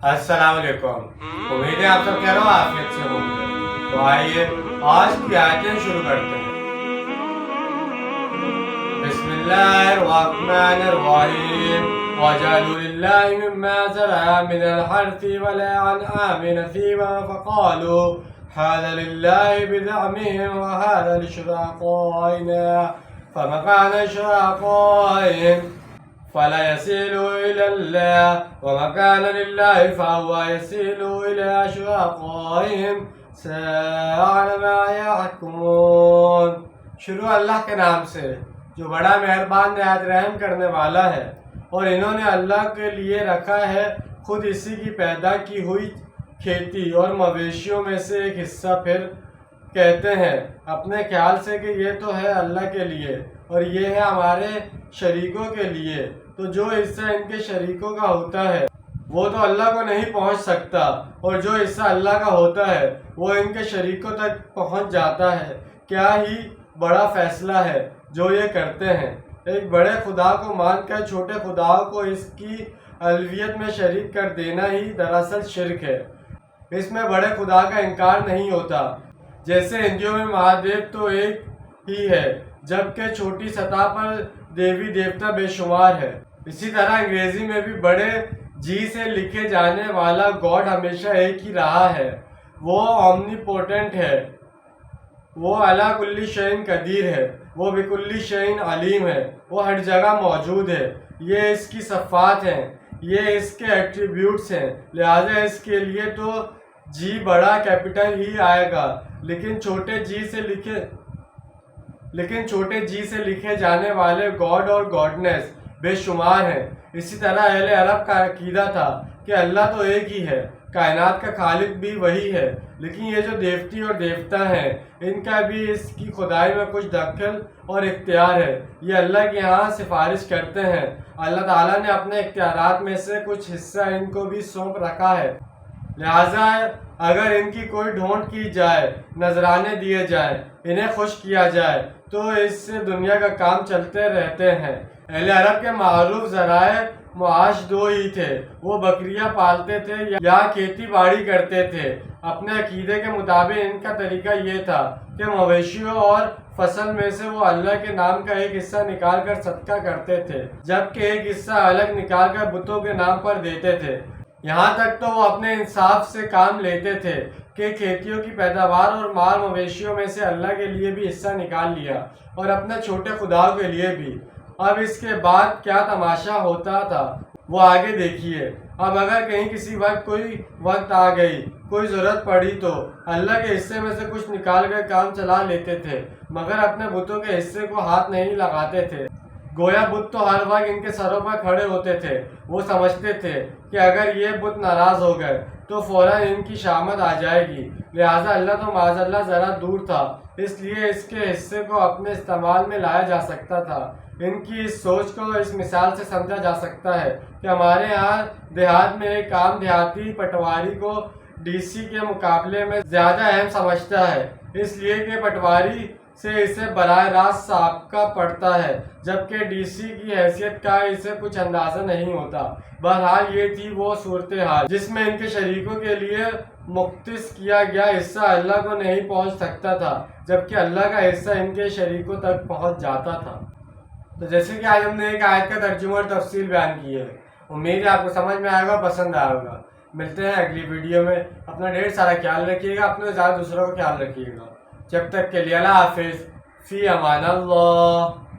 अस्सलाम वालेकुम। उम्मीद है आप सब कह रहे हो आफियत से होंगे। तो आइए आज की आयतें शुरू करते हैं। बिस्मिल्लाहिर्रहमानिर्रहीम। वजअलू लिल्लाहि मिम्मा ज़रअ मिनल हर्थि वल अनआमि नसीबा फ़क़ालू हाज़ा लिल्लाहि बिज़अमिहिम व हाज़ा लिशुरकाइना फमा कान शुरकाइहिम फला यसीलु इलल्लाह वमा कान लिल्लाहि फहुवा यसीलु इला शुरकाइहिम सअ मा यहकुमून। शुरू अल्लाह के नाम से जो बड़ा मेहरबान निहायत रहम करने वाला है। और इन्होंने अल्लाह के लिए रखा है खुद इसी की पैदा की हुई खेती और मवेशियों में से एक हिस्सा, फिर कहते हैं अपने ख्याल से कि ये तो है अल्लाह के लिए और ये है हमारे शरीकों के लिए। तो जो हिस्सा इनके शरीकों का होता है वो तो अल्लाह को नहीं पहुंच सकता, और जो हिस्सा अल्लाह का होता है वो इनके शरीकों तक पहुंच जाता है। क्या ही बड़ा फैसला है जो ये करते हैं। एक बड़े खुदा को मानकर छोटे खुदाओं को इसकी अलवियत में शरीक कर देना ही दरअसल शिर्क है। इसमें बड़े खुदा का इनकार नहीं होता। जैसे हिंदुओं में महादेव तो एक ही है, जबकि छोटी सतह पर देवी देवता बेशुमार है। इसी तरह अंग्रेजी में भी बड़े जी से लिखे जाने वाला गॉड हमेशा एक ही रहा है। वो ओमनीपोटेंट है, वो अला कुल्ली शैइन कदीर है, वो बिकुल्ली शैइन अलीम है, वो हर जगह मौजूद है। ये इसकी सफ़ात हैं, ये इसके एट्रीब्यूट्स हैं, लिहाजा इसके लिए तो जी बड़ा कैपिटल ही आएगा। लेकिन छोटे जी से लिखे जाने वाले गॉड और गॉडनेस बेशुमार हैं। इसी तरह अहले अरब का अकीदा था कि अल्लाह तो एक ही है, कायनात का खालिक भी वही है। लेकिन ये जो देवती और देवता हैं इनका भी इसकी खुदाई में कुछ दखल और इख्तियार है। ये अल्लाह के यहाँ सिफारिश करते हैं। अल्लाह ताला ने अपने इख्तियारात में से कुछ हिस्सा इनको भी सौंप रखा है। लिहाजा अगर इनकी कोई ढोंट की जाए, नजराने दिए जाए, इन्हें खुश किया जाए तो इससे दुनिया का काम चलते रहते हैं। अहले अरब के मारूफ ज़राए मुआश दो ही थे, वो बकरियां पालते थे या खेती बाड़ी करते थे। अपने अकीदे के मुताबिक इनका तरीका ये था कि मवेशियों और फसल में से वो अल्लाह के नाम का एक हिस्सा निकाल कर सदका करते थे, जबकि एक हिस्सा अलग निकाल कर बुतों के नाम पर देते थे। यहाँ तक तो वो अपने इंसाफ से काम लेते थे कि खेतियों की पैदावार और माल मवेशियों में से अल्लाह के लिए भी हिस्सा निकाल लिया और अपने छोटे खुदाओं के लिए भी। अब इसके बाद क्या तमाशा होता था वो आगे देखिए। अब अगर कहीं किसी वक्त कोई वक्त आ गई, कोई ज़रूरत पड़ी तो अल्लाह के हिस्से में से कुछ निकाल कर काम चला लेते थे, मगर अपने बुतों के हिस्से को हाथ नहीं लगाते थे। गोया बुत तो हर वक्त इनके सरों पर खड़े होते थे। वो समझते थे कि अगर ये बुत नाराज़ हो गए तो फौरन इनकी शामत आ जाएगी। लिहाजा अल्लाह तो माज़अल्लाह ज़रा दूर था, इसलिए इसके हिस्से को अपने इस्तेमाल में लाया जा सकता था। इनकी इस सोच को इस मिसाल से समझा जा सकता है कि हमारे यहाँ देहात में एक आम देहाती पटवारी को डीसी के मुकाबले में ज़्यादा अहम समझता है, इसलिए कि पटवारी से इसे बराह रास्त साबका पड़ता है, जबकि डीसी की हैसियत का इसे कुछ अंदाज़ा नहीं होता। बहरहाल ये थी वो सूरत हाल जिसमें इनके शरीकों के लिए मुख्तिस किया गया हिस्सा अल्लाह को नहीं पहुंच सकता था, जबकि अल्लाह का हिस्सा इनके शरीकों तक पहुंच जाता था। तो जैसे कि आज हमने एक आयत का तर्जुमा और तफसील बयान की है, उम्मीद है आपको समझ में आएगा, पसंद आएगा। मिलते हैं अगली वीडियो में। अपना ढेर सारा ख्याल रखिएगा, अपने ज़्यादा दूसरों का ख्याल रखिएगा। जब तक के लिए अल्लाह हाफिज़, फ़ी अमान अल्लाह।